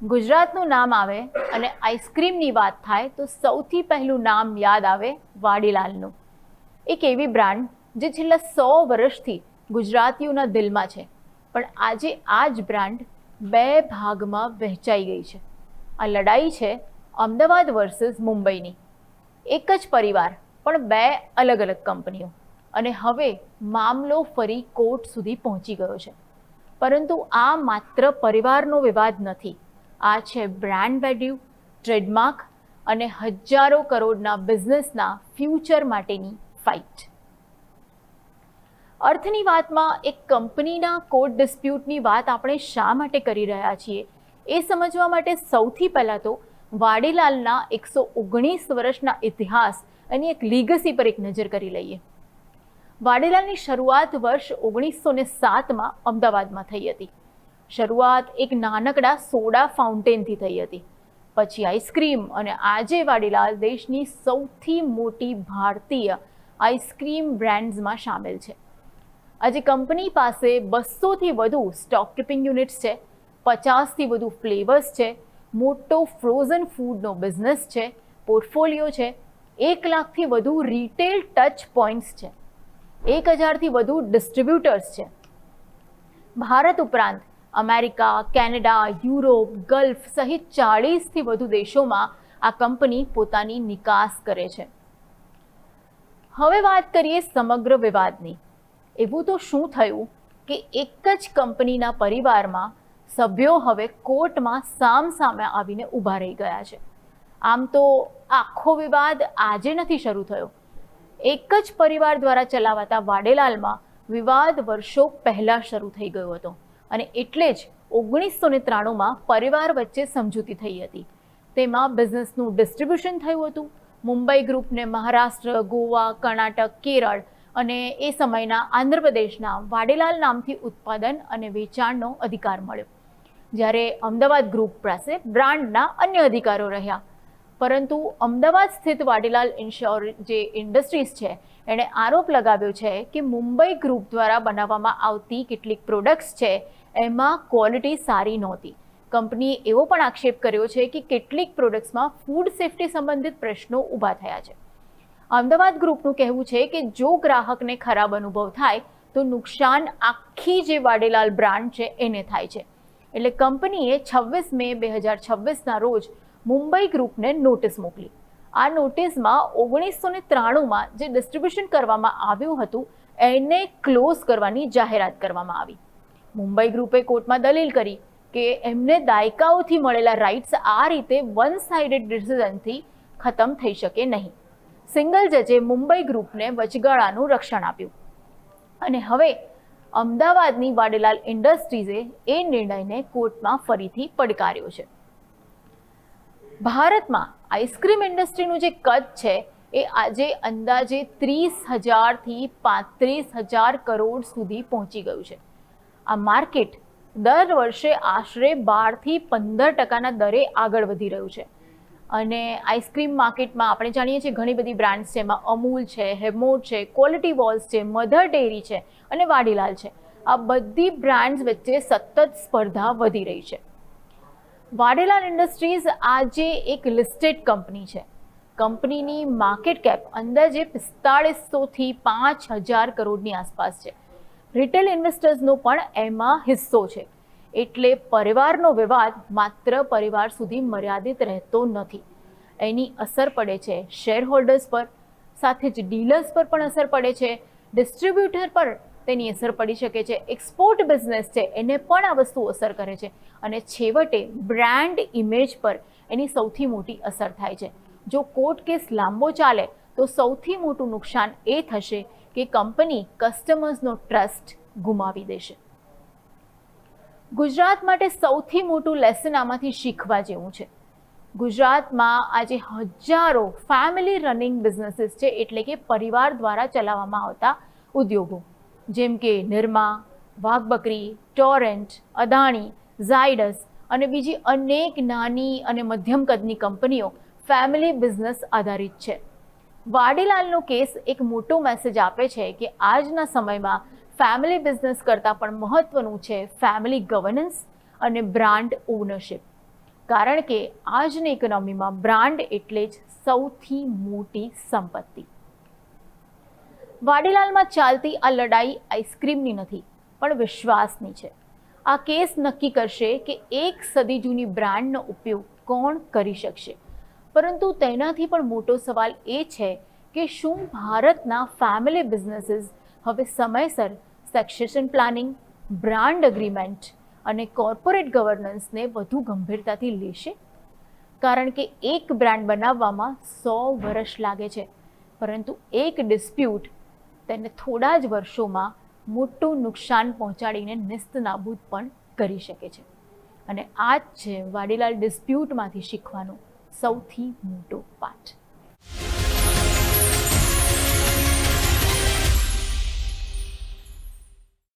ગુજરાતનું નામ આવે અને આઈસ્ક્રીમની વાત થાય તો સૌથી પહેલું નામ યાદ આવે વાડીલાલનું. એક એવી બ્રાન્ડ જે છેલ્લા 100 વર્ષથી ગુજરાતીઓના દિલમાં છે, પણ આજે આ જ બ્રાન્ડ બે ભાગમાં વહેંચાઈ ગઈ છે. આ લડાઈ છે અમદાવાદ વર્સિસ મુંબઈની. એક જ પરિવાર પણ બે અલગ અલગ કંપનીઓ, અને હવે મામલો ફરી કોર્ટ સુધી પહોંચી ગયો છે. પરંતુ આ માત્ર પરિવારનો વિવાદ નથી, આ છે બ્રાન્ડ વેલ્યુ, ટ્રેડમાર્ક અને હજારો કરોડના બિઝનેસના ફ્યુચર માટેની ફાઇટ. અર્થની વાતમાં એક કંપનીના કોર્ટ ડિસ્પ્યુટની વાત આપણે શા માટે કરી રહ્યા છીએ એ સમજવા માટે સૌથી પહેલાં તો વાડીલાલના 119 વર્ષના ઇતિહાસ અને એક લીગસી પર એક નજર કરી લઈએ. વાડીલાલની શરૂઆત વર્ષ 1907માં અમદાવાદમાં થઈ હતી. શરૂઆત એક નાનકડા સોડા ફાઉન્ટેનથી થઈ હતી, પછી આઈસ્ક્રીમ, અને આજે વાડીલાલ દેશની સૌથી મોટી ભારતીય આઈસ્ક્રીમ બ્રાન્ડ્સમાં સામેલ છે. આજે કંપની પાસે 200થી વધુ સ્ટોક કીપિંગ યુનિટ્સ છે, 50થી વધુ ફ્લેવર્સ છે, મોટો ફ્રોઝન ફૂડનો બિઝનેસ છે, પોર્ટફોલિયો છે, 1 લાખથી વધુ રિટેલ ટચ પોઈન્ટ્સ છે, 1000થી વધુ ડિસ્ટ્રીબ્યુટર્સ છે. ભારત ઉપરાંત અમેરિકા, કેનેડા, યુરોપ, ગલ્ફ સહિત 40થી વધુ દેશોમાં આ કંપની પોતાની નિકાસ કરે છે. હવે વાત કરીએ સમગ્ર વિવાદની. એવું તો શું થયું કે એક જ કંપનીના પરિવારમાં સભ્યો હવે કોર્ટમાં સામસામે આવીને ઊભા રહી ગયા છે. આમ તો આખો વિવાદ આજે નથી શરૂ થયો. એક જ પરિવાર દ્વારા ચલાવાતા વાડીલાલમાં વિવાદ વર્ષો પહેલાં શરૂ થઈ ગયો હતો, અને એટલે જ 1993માં પરિવાર વચ્ચે સમજૂતી થઈ હતી. તેમાં બિઝનેસનું ડિસ્ટ્રીબ્યુશન થયું હતું. મુંબઈ ગ્રુપને મહારાષ્ટ્ર, ગોવા, કર્ણાટક, કેરળ અને એ સમયના આંધ્રપ્રદેશના વાડીલાલ નામથી ઉત્પાદન અને વેચાણનો અધિકાર મળ્યો, જ્યારે અમદાવાદ ગ્રુપ પાસે બ્રાન્ડના અન્ય અધિકારો રહ્યા. પરંતુ અમદાવાદ સ્થિત વાડીલાલ જે ઇન્ડસ્ટ્રીઝ છે એણે આરોપ લગાવ્યો છે કે મુંબઈ ગ્રુપ દ્વારા બનાવવામાં આવતી કેટલીક પ્રોડક્ટ્સ છે એમાં ક્વોલિટી સારી નહોતી. કંપનીએ એવો પણ આક્ષેપ કર્યો છે કે કેટલીક પ્રોડક્ટ્સમાં ફૂડ સેફ્ટી સંબંધિત પ્રશ્નો ઊભા થયા છે. અમદાવાદ ગ્રુપનું કહેવું છે કે જો ગ્રાહકને ખરાબ અનુભવ થાય તો નુકસાન આખી જે વાડીલાલ બ્રાન્ડ છે એને થાય છે. એટલે કંપનીએ 26 મે 2026ના રોજ મુંબઈ ગ્રુપને નોટિસ મોકલી. આ નોટિસમાં 1993માં જે ડિસ્ટ્રીબ્યુશન કરવામાં આવ્યું હતું એને ક્લોઝ કરવાની જાહેરાત કરવામાં આવી. મુંબઈ ગ્રુપે કોર્ટમાં દલીલ કરી કે એમને દાયકાઓથી મળેલા રાઇટ્સ આ રીતે વન સાઇડેડ ડિસિઝનથી ખતમ થઈ શકે નહીં. સિંગલ જજે મુંબઈ ગ્રુપને વચગાળાનું રક્ષણ આપ્યું, અને હવે અમદાવાદની વાડીલાલ ઇન્ડસ્ટ્રીઝે એ નિર્ણયને કોર્ટમાં ફરીથી પડકાર્યો છે. ભારતમાં આઈસ્ક્રીમ ઇન્ડસ્ટ્રીનું જે કદ છે એ આજે અંદાજે 30,000થી 35,000 કરોડ સુધી પહોંચી ગયું છે. આ માર્કેટ દર વર્ષે આશરે 12થી 15% દરે આગળ વધી રહ્યું છે. અને આઈસ્ક્રીમ માર્કેટમાં આપણે જાણીએ છીએ ઘણી બધી બ્રાન્ડ્સ છે. એમાં અમૂલ છે, હેવમોર છે, ક્વોલિટી વોલ્સ છે, મધર ડેરી છે અને વાડીલાલ છે. આ બધી બ્રાન્ડ્સ વચ્ચે સતત સ્પર્ધા વધી રહી છે. વાડીલાલ ઇન્ડસ્ટ્રીઝ આજે એક લિસ્ટેડ કંપની છે. કંપનીની માર્કેટ કેપ અંદાજે 4500થી 5000 કરોડની આસપાસ છે. રિટેલ ઇન્વેસ્ટર્સનો પણ એમાં હિસ્સો છે. એટલે પરિવારનો વિવાદ માત્ર પરિવાર સુધી મર્યાદિત રહેતો નથી. એની અસર પડે છે શેર હોલ્ડર્સ પર, સાથે જ ડીલર્સ પર પણ અસર પડે છે, ડિસ્ટ્રીબ્યુટર પર તેની અસર પડી શકે છે, એક્સપોર્ટ બિઝનેસ છે એને પણ આ વસ્તુ અસર કરે છે, અને છેવટે બ્રાન્ડ ઇમેજ પર એની સૌથી મોટી અસર થાય છે. જો કોર્ટ કેસ લાંબો ચાલે તો સૌથી મોટું નુકસાન એ થશે કે કંપની કસ્ટમર્સનો ટ્રસ્ટ ગુમાવી દેશે. ગુજરાત માટે સૌથી મોટું લેસન આમાંથી શીખવા જેવું છે. ગુજરાતમાં આજે હજારો ફેમિલી રનિંગ બિઝનેસીસ છે, એટલે કે પરિવાર દ્વારા ચલાવવામાં આવતા ઉદ્યોગો, જેમ કે નિરમા, વાઘબકરી, ટોરેન્ટ, અદાણી, ઝાયડસ અને બીજી અનેક નાની અને મધ્યમ કદની કંપનીઓ ફેમિલી બિઝનેસ આધારિત છે. વાડીલાલનો કેસ એક મોટો મેસેજ આપે છે કે આજના સમયમાં ફેમિલી બિઝનેસ કરતાં પણ મહત્વનું છે ફેમિલી ગવર્નન્સ અને બ્રાન્ડ ઓનરશિપ. કારણ કે આજની ઇકોનોમીમાં બ્રાન્ડ એટલે જ સૌથી મોટી સંપત્તિ. વાડીલાલમાં ચાલતી આ લડાઈ આઈસ્ક્રીમની નથી, પણ વિશ્વાસની છે. આ કેસ નક્કી કરશે કે એક સદી જૂની બ્રાન્ડનો ઉપયોગ કોણ કરી શકશે. પરંતુ તેનાથી પણ મોટો સવાલ એ છે કે શું ભારતના ફેમિલી બિઝનેસીસ હવે સમયસર સક્સેશન પ્લાનિંગ, બ્રાન્ડ એગ્રીમેન્ટ અને કોર્પોરેટ ગવર્નન્સને વધુ ગંભીરતાથી લેશે? કારણ કે એક બ્રાન્ડ બનાવવામાં 100 વર્ષ લાગે છે, પરંતુ એક ડિસ્પ્યુટ તેને થોડા જ વર્ષોમાં મોટું નુકસાન પહોંચાડીને નેસ્તનાબૂદ પણ કરી શકે છે. અને આ જ છે વાડીલાલ ડિસ્પ્યુટમાંથી શીખવાનો સૌથી મોટો પાઠ.